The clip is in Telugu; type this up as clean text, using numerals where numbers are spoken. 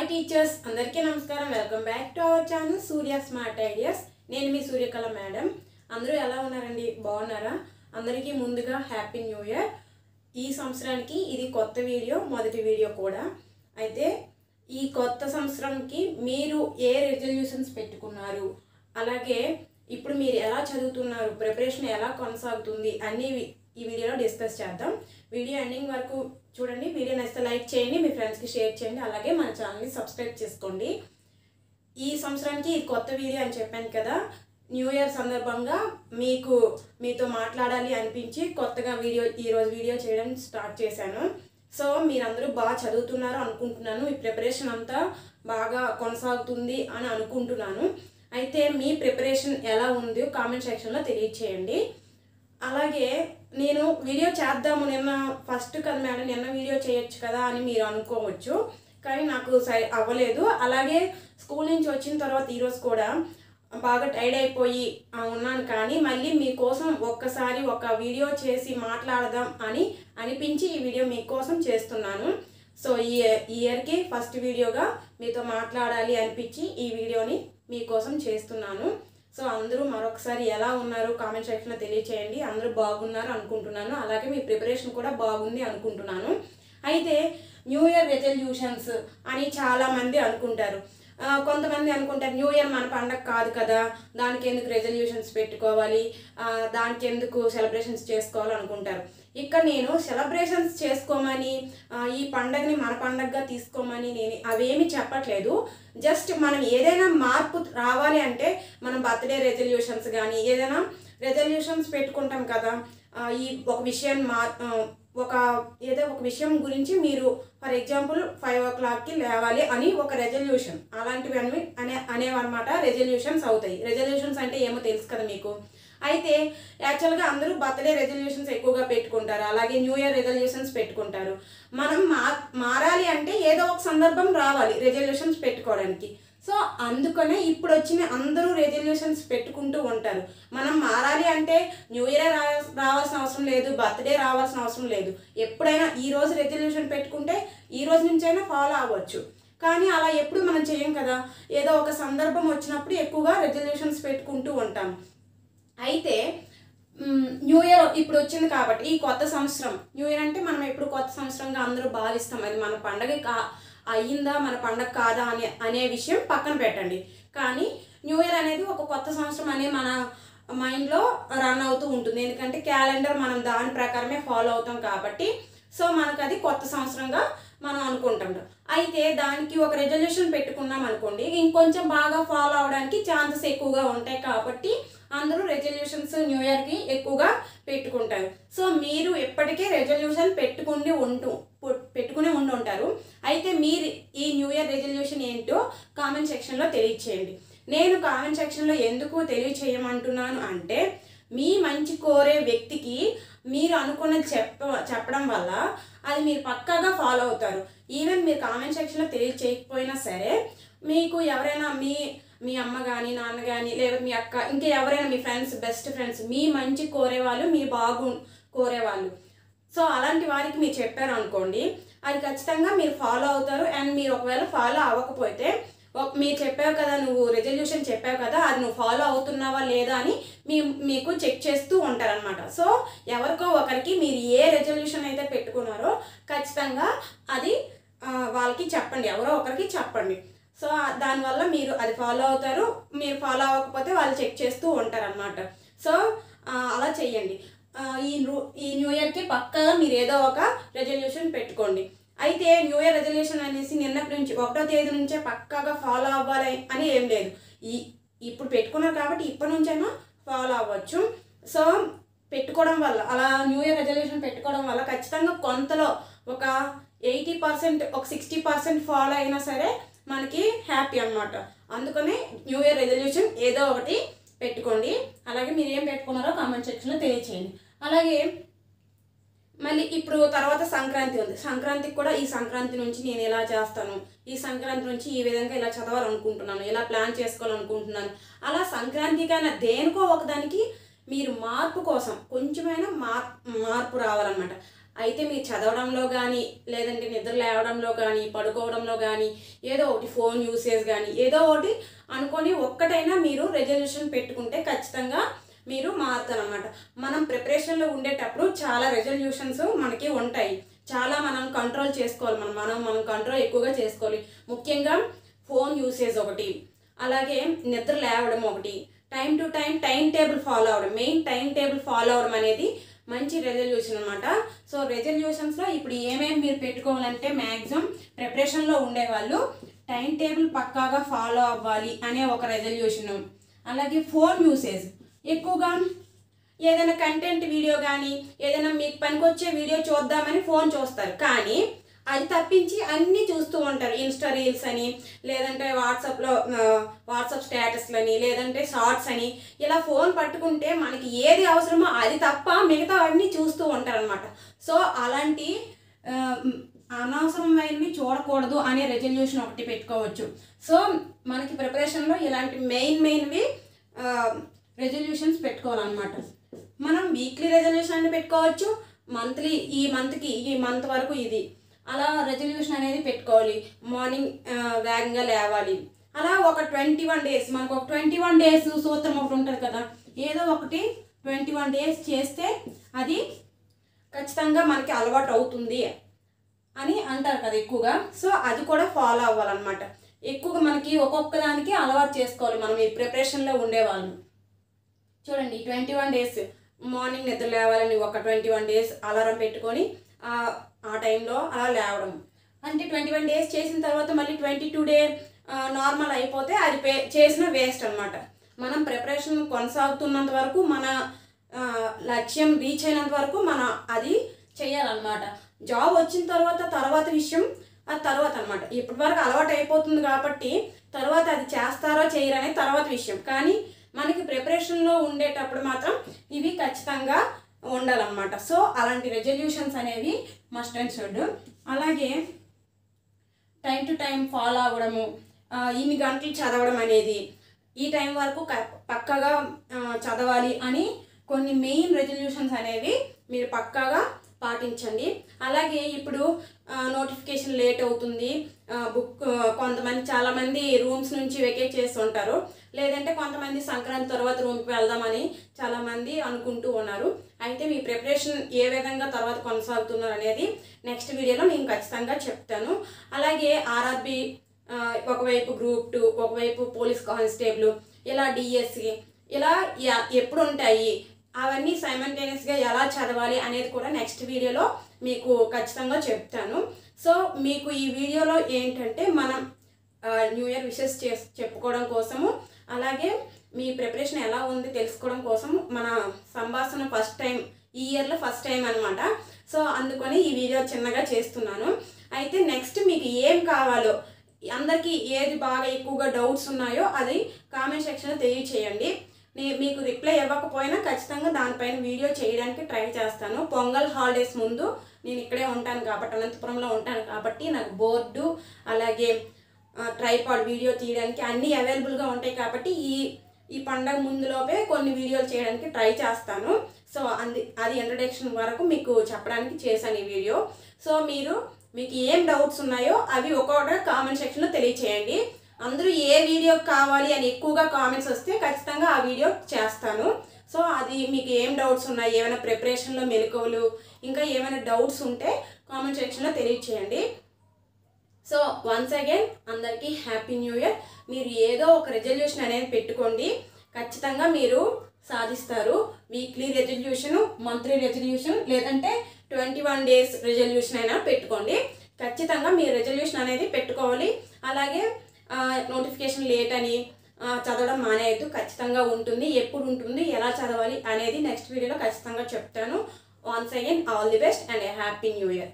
హాయ్ టీచర్స్, అందరికీ నమస్కారం. Welcome back to our channel Surya smart ideas. నేను మీ సూర్యకళ మేడం. అందరూ ఎలా ఉన్నారండి? బాగున్నారా? అందరికీ ముందుగా హ్యాపీ న్యూ ఇయర్. ఈ సంవత్సరానికి ఇది కొత్త వీడియో, మొదటి వీడియో కూడా. అయితే ఈ కొత్త సంవత్సరంకి మీరు ఏ రెజల్యూషన్స్ పెట్టుకున్నారు, అలాగే ఇప్పుడు మీరు ఎలా చదువుతున్నారు, ప్రిపరేషన్ ఎలా కొనసాగుతుంది అన్నీ ఈ వీడియోలో డిస్కస్ చేద్దాం. వీడియో ఎండింగ్ వరకు చూడండి. వీడియో నచ్చితే లైక్ చేయండి, మీ ఫ్రెండ్స్కి షేర్ చేయండి, అలాగే మన ఛానల్ని సబ్స్క్రైబ్ చేసుకోండి. ఈ సంవత్సరానికి ఇది కొత్త వీడియో అని చెప్పాను కదా, న్యూ ఇయర్ సందర్భంగా మీతో మాట్లాడాలి అనిపించి కొత్తగా ఈరోజు వీడియో చేయడం స్టార్ట్ చేశాను. సో మీరందరూ బాగా చదువుతున్నారు అనుకుంటున్నాను. ఈ ప్రిపరేషన్ అంతా బాగా కొనసాగుతుంది అని అనుకుంటున్నాను. అయితే మీ ప్రిపరేషన్ ఎలా ఉందో కామెంట్ సెక్షన్లో తెలియచేయండి. అలాగే నేను వీడియో చేద్దాము, నిన్న ఫస్ట్ కదా మేడం, నిన్న వీడియో చేయొచ్చు కదా అని మీరు అనుకోవచ్చు, కానీ నాకు అవ్వలేదు. అలాగే స్కూల్ నుంచి వచ్చిన తర్వాత ఈరోజు కూడా బాగా టైర్డ్ అయిపోయి ఉన్నాను, కానీ మళ్ళీ మీకోసం ఒక్కసారి ఒక వీడియో చేసి మాట్లాడదాం అని అనిపించి ఈ వీడియో మీకోసం చేస్తున్నాను. సో ఈ ఇయర్కి ఫస్ట్ వీడియోగా మీతో మాట్లాడాలి అనిపించి ఈ వీడియోని మీకోసం చేస్తున్నాను. సో అందరూ మరొకసారి ఎలా ఉన్నారు కామెంట్ సెక్షన్లో తెలియచేయండి. అందరూ బాగున్నారు అనుకుంటున్నాను, అలాగే మీ ప్రిపరేషన్ కూడా బాగుంది అనుకుంటున్నాను. అయితే న్యూ ఇయర్ రెజల్యూషన్స్ అని చాలామంది అనుకుంటారు. కొంతమంది అనుకుంటారు న్యూ ఇయర్ మన పండగ కాదు కదా, దానికి ఎందుకు రెజల్యూషన్స్ పెట్టుకోవాలి, దానికి ఎందుకు సెలబ్రేషన్స్ చేసుకోవాలి అనుకుంటారు. ఇక్కడ నేను సెలబ్రేషన్స్ చేసుకోమని, ఈ పండగని మన పండగగా తీసుకోమని నేను అవేమి చెప్పట్లేదు. జస్ట్ మనం ఏదైనా మార్పు రావాలి అంటే మనం బర్త్డే రెజల్యూషన్స్ కానీ ఏదైనా రెజల్యూషన్స్ పెట్టుకుంటాం కదా. ఈ ఒక విషయం గురించి మీరు ఫర్ ఎగ్జాంపుల్ 5 o'clockకి లేవాలి అని ఒక రెజల్యూషన్, అలాంటివి అనేవన్నమాట రెజల్యూషన్స్ అవుతాయి. రెజల్యూషన్స్ అంటే ఏమో తెలుసు కదా మీకు. అయితే యాక్చువల్గా అందరూ బర్త్డే రెజల్యూషన్స్ ఎక్కువగా పెట్టుకుంటారు, అలాగే న్యూ ఇయర్ రెజల్యూషన్స్ పెట్టుకుంటారు. మనం మారాలి అంటే ఏదో ఒక సందర్భం రావాలి రెజల్యూషన్స్ పెట్టుకోవడానికి. సో అందుకనే ఇప్పుడు వచ్చిన అందరూ రెజల్యూషన్స్ పెట్టుకుంటూ ఉంటారు. మనం మారాలి అంటే న్యూ ఇయర్ రావాల్సిన అవసరం లేదు, బర్త్డే రావాల్సిన అవసరం లేదు. ఎప్పుడైనా ఈరోజు రెజల్యూషన్ పెట్టుకుంటే ఈ రోజు నుంచైనా ఫాలో అవ్వచ్చు. కానీ అలా ఎప్పుడు మనం చేయం కదా, ఏదో ఒక సందర్భం వచ్చినప్పుడు ఎక్కువగా రెజల్యూషన్స్ పెట్టుకుంటూ ఉంటాం. అయితే న్యూ ఇయర్ ఇప్పుడు వచ్చింది కాబట్టి ఈ కొత్త సంవత్సరం, న్యూ ఇయర్ అంటే మనం ఎప్పుడు కొత్త సంవత్సరంగా అందరూ భావిస్తాం. అది మన పండగ అయ్యిందా మన పండగ కాదా అనే విషయం పక్కన పెట్టండి. కానీ న్యూ ఇయర్ అనేది ఒక కొత్త సంవత్సరం అనే మన మైండ్లో రన్ అవుతూ ఉంటుంది. ఎందుకంటే క్యాలెండర్ మనం దాని ప్రకారమే ఫాలో అవుతాం కాబట్టి సో మనకు అది కొత్త సంవత్సరంగా మనం అనుకుంటాం. అయితే దానికి ఒక రెజల్యూషన్ పెట్టుకున్నాం అనుకోండి, ఇంకొంచెం బాగా ఫాలో అవడానికి ఛాన్సెస్ ఎక్కువగా ఉంటాయి. కాబట్టి అందరూ రెజల్యూషన్స్ న్యూ ఇయర్కి ఎక్కువగా పెట్టుకుంటారు. సో మీరు ఎప్పటికే రెజల్యూషన్ పెట్టుకుని ఉండి ఉంటారు. అయితే మీరు ఈ న్యూ ఇయర్ రెజల్యూషన్ ఏంటో కామెంట్ సెక్షన్లో తెలియచేయండి. నేను కామెంట్ సెక్షన్లో ఎందుకు తెలియచేయమంటున్నాను అంటే, మీ మంచి కోరే వ్యక్తికి మీరు అనుకున్నది చెప్పడం వల్ల అది మీరు పక్కాగా ఫాలో అవుతారు. ఈవెన్ మీరు కామెంట్ సెక్షన్లో తెలియచేయకపోయినా సరే, మీకు ఎవరైనా మీ అమ్మ కానీ నాన్న కానీ లేదా మీ అక్క, ఇంకా ఎవరైనా మీ ఫ్రెండ్స్, బెస్ట్ ఫ్రెండ్స్, మీ మంచి కోరేవాళ్ళు, మీ బాగు కోరేవాళ్ళు, సో అలాంటి వారికి మీరు చెప్పారు అనుకోండి, అది ఖచ్చితంగా మీరు ఫాలో అవుతారు. అండ్ మీరు ఒకవేళ ఫాలో అవ్వకపోతే, మీరు చెప్పావు కదా, నువ్వు రెజల్యూషన్ చెప్పావు కదా, అది నువ్వు ఫాలో అవుతున్నావా లేదా అని మీకు చెక్ చేస్తూ ఉంటారనమాట. సో ఎవరికో ఒకరికి మీరు ఏ రెజల్యూషన్ అయితే పెట్టుకున్నారో ఖచ్చితంగా అది వాళ్ళకి చెప్పండి, ఎవరో ఒకరికి చెప్పండి. సో దానివల్ల మీరు అది ఫాలో అవుతారు. మీరు ఫాలో అవ్వకపోతే వాళ్ళు చెక్ చేస్తూ ఉంటారనమాట. సో అలా చెయ్యండి. ఈ న్యూ ఇయర్కి పక్కాగా మీరు ఏదో ఒక రెజల్యూషన్ పెట్టుకోండి. అయితే న్యూ ఇయర్ రెజల్యూషన్ అనేసి నిన్నటి నుంచి 1వ తేదీ నుంచే పక్కాగా ఫాలో అవ్వాలి అని ఏం లేదు. ఇప్పుడు పెట్టుకున్నారు కాబట్టి ఇప్పటి నుంచైనా ఫాలో అవ్వచ్చు. సో పెట్టుకోవడం వల్ల, అలా న్యూ ఇయర్ రెజల్యూషన్ పెట్టుకోవడం వల్ల ఖచ్చితంగా కొంతలో ఒక 80%, ఒక 60% ఫాలో అయినా సరే మనకి హ్యాపీ అనమాట. అందుకనే న్యూ ఇయర్ రెజల్యూషన్ ఏదో ఒకటి పెట్టుకోండి. అలాగే మీరు ఏం పెట్టుకున్నారో కామెంట్ సెక్షన్లో తెలియచేయండి. అలాగే మళ్ళీ ఇప్పుడు తర్వాత సంక్రాంతి ఉంది. సంక్రాంతికి కూడా ఈ సంక్రాంతి నుంచి నేను ఎలా చేస్తాను, ఈ సంక్రాంతి నుంచి ఈ విధంగా ఇలా చదవాలనుకుంటున్నాను, ఇలా ప్లాన్ చేసుకోవాలనుకుంటున్నాను, అలా సంక్రాంతికైనా దేనికో ఒకదానికి మీరు మార్పు కోసం కొంచెమైనా మార్పు రావాలన్నమాట. అయితే మీరు చదవడంలో కానీ లేదంటే నిద్ర లేవడంలో కానీ పడుకోవడంలో కానీ ఏదో ఒకటి ఫోన్ యూసేజ్ కానీ ఏదో ఒకటి అనుకొని ఒక్కటైనా మీరు రెజల్యూషన్ పెట్టుకుంటే ఖచ్చితంగా మీరు మారుతారనమాట. మనం ప్రిపరేషన్లో ఉండేటప్పుడు చాలా రెజల్యూషన్స్ మనకి ఉంటాయి. చాలా మనం కంట్రోల్ చేసుకోవాలి. మనం కంట్రోల్ ఎక్కువగా చేసుకోవాలి. ముఖ్యంగా ఫోన్ యూసేజ్ ఒకటి, అలాగే నిద్ర లేవడం ఒకటి, time to time table follow అవ్వడం, మెయిన్ టైం టేబుల్ ఫాలో అవ్వడం అనేది మంచి రెజల్యూషన్ అనమాట. సో రెజల్యూషన్స్లో ఇప్పుడు ఏమేమి మీరు పెట్టుకోవాలంటే మ్యాక్సిమం ప్రిపరేషన్లో ఉండేవాళ్ళు టైం టేబుల్ పక్కాగా ఫాలో అవ్వాలి అనే ఒక రెజల్యూషన్. అలాగే ఫోన్ యూసేజ్ ఎక్కువగా ఏదైనా కంటెంట్ వీడియో కానీ ఏదైనా మీకు పనికొచ్చే వీడియో చూద్దామని ఫోన్ చూస్తారు, కానీ అది తప్పించి అన్నీ చూస్తూ ఉంటారు. ఇన్స్టా రీల్స్ అని, లేదంటే వాట్సాప్ స్టేటస్లు అని, లేదంటే షార్ట్స్ అని, ఇలా ఫోన్ పట్టుకుంటే మనకి ఏది అవసరమో అది తప్ప మిగతా అన్నీ చూస్తూ ఉంటారనమాట. సో అలాంటి అనవసరమైనవి చూడకూడదు అనే రెజల్యూషన్ ఒకటి పెట్టుకోవచ్చు. సో మనకి ప్రిపరేషన్లో ఇలాంటి మెయిన్వి రెజల్యూషన్స్ పెట్టుకోవాలన్నమాట. మనం వీక్లీ రెజల్యూషన్ అని పెట్టుకోవచ్చు, మంత్లీ ఈ మంత్ వరకు ఇది అలా రెజల్యూషన్ అనేది పెట్టుకోవాలి. మార్నింగ్ వేగంగా లేవాలి. అలా ఒక 21 days, మనకు ఒక 21 days సూత్రం ఒకటి ఉంటుంది కదా, ఏదో ఒకటి 21 days చేస్తే అది ఖచ్చితంగా మనకి అలవాటు అవుతుంది అని అంటారు కదా ఎక్కువగా. సో అది కూడా ఫాలో అవ్వాలన్నమాట. ఎక్కువగా మనకి ఒక్కొక్క దానికి అలవాటు చేసుకోవాలి మనం ఈ ప్రిపరేషన్లో ఉండేవాళ్ళం. చూడండి 21 days మార్నింగ్ నిద్ర లేవాలని ఒక 21 days అలారం పెట్టుకొని ఆ టైంలో అలా లేవడం. అంటే 21 days చేసిన తర్వాత మళ్ళీ 22 day నార్మల్ అయిపోతే అది చేసిన వేస్ట్ అనమాట. మనం ప్రిపరేషన్ కొనసాగుతున్నంత వరకు మన లక్ష్యం రీచ్ అయినంత వరకు మనం అది చేయాలన్నమాట. జాబ్ వచ్చిన తర్వాత విషయం అది తర్వాత అనమాట. ఇప్పటి వరకు అలవాటు అయిపోతుంది కాబట్టి తర్వాత అది చేస్తారో చేయరు అనేది తర్వాత విషయం. కానీ మనకి ప్రిపరేషన్లో ఉండేటప్పుడు మాత్రం ఇవి ఖచ్చితంగా ఉండాలన్నమాట. సో అలాంటి రెజల్యూషన్స్ అనేవి మస్ట్ అండ్ షుడ్. అలాగే టైం టు టైం ఫాలో అవ్వడము, ఇన్ని గంటలు చదవడం అనేది, ఈ టైం వరకు పక్కాగా చదవాలి అని కొన్ని మెయిన్ రెజల్యూషన్స్ అనేవి మీరు పక్కాగా పాటించండి. అలాగే ఇప్పుడు నోటిఫికేషన్ లేట్ అవుతుంది, చాలామంది రూమ్స్ నుంచి వెకేట్ చేస్తుంటారు, లేదంటే కొంతమంది సంక్రాంతి తర్వాత రూమ్కి వెళ్దామని చాలామంది అనుకుంటూ ఉన్నారు. అయితే మీ ప్రిపరేషన్ ఏ విధంగా తర్వాత కొనసాగుతున్నారు అనేది నెక్స్ట్ వీడియోలో నేను ఖచ్చితంగా చెప్తాను. అలాగే ఆర్ఆర్బి ఒకవైపు గ్రూప్ 2, ఒకవైపు పోలీస్ కానిస్టేబుల్, ఇలా డిఎస్సి ఇలా ఎప్పుడు ఉంటాయి అవన్నీ సైమల్టేనియస్గా ఎలా చదవాలి అనేది కూడా నెక్స్ట్ వీడియోలో మీకు ఖచ్చితంగా చెప్తాను. సో మీకు ఈ వీడియోలో ఏంటంటే మనం న్యూ ఇయర్ విషెస్ చెప్పుకోవడం కోసము, అలాగే మీ ప్రిపరేషన్ ఎలా ఉంది తెలుసుకోవడం కోసం మన సంభాషణ ఈ ఇయర్లో ఫస్ట్ టైం అనమాట. సో అందుకని ఈ వీడియో చిన్నగా చేస్తున్నాను. అయితే నెక్స్ట్ మీకు ఏం కావాలో, అందరికీ ఏది బాగా ఎక్కువగా డౌట్స్ ఉన్నాయో అది కామెంట్ సెక్షన్లో తెలియచేయండి. మీకు రిప్లై ఇవ్వకపోయినా ఖచ్చితంగా దానిపైన వీడియో చేయడానికి ట్రై చేస్తాను. పొంగల్ హాలిడేస్ ముందు నేను ఇక్కడే ఉంటాను కాబట్టి, అనంతపురంలో ఉంటాను కాబట్టి నాకు బోర్డు అలాగే ట్రైపాడ్ వీడియో తీయడానికి అన్నీ అవైలబుల్గా ఉంటాయి కాబట్టి ఈ పండగ ముందులోపే కొన్ని వీడియోలు చేయడానికి ట్రై చేస్తాను. సో అది ఇంట్రడక్షన్ వరకు మీకు చెప్పడానికి చేశాను ఈ వీడియో. సో మీకు ఏం డౌట్స్ ఉన్నాయో అవి ఒక్కొక్కటి కామెంట్ సెక్షన్లో తెలియచేయండి. అందరూ ఏ వీడియో కావాలి అని ఎక్కువగా కామెంట్స్ వస్తే ఖచ్చితంగా ఆ వీడియో చేస్తాను. సో అది మీకు ఏం డౌట్స్ ఉన్నాయి, ఏమైనా ప్రిపరేషన్లో మెలకువలు, ఇంకా ఏమైనా డౌట్స్ ఉంటే కామెంట్ సెక్షన్లో తెలియచేయండి. సో వన్స్ అగైన్ అందరికీ హ్యాపీ న్యూ ఇయర్. మీరు ఏదో ఒక రెజల్యూషన్ అనేది పెట్టుకోండి, ఖచ్చితంగా మీరు సాధిస్తారు. వీక్లీ రెజల్యూషన్, మంత్లీ రెజల్యూషన్, లేదంటే 21 days రెజల్యూషన్ అయినా పెట్టుకోండి. ఖచ్చితంగా మీ రెజల్యూషన్ అనేది పెట్టుకోవాలి. అలాగే నోటిఫికేషన్ లేట్ అని చదవడం మానేయద్దు, ఖచ్చితంగా ఉంటుంది. ఎప్పుడు ఉంటుంది, ఎలా చదవాలి అనేది నెక్స్ట్ వీడియోలో ఖచ్చితంగా చెప్తాను. Once again all the best and happy new year.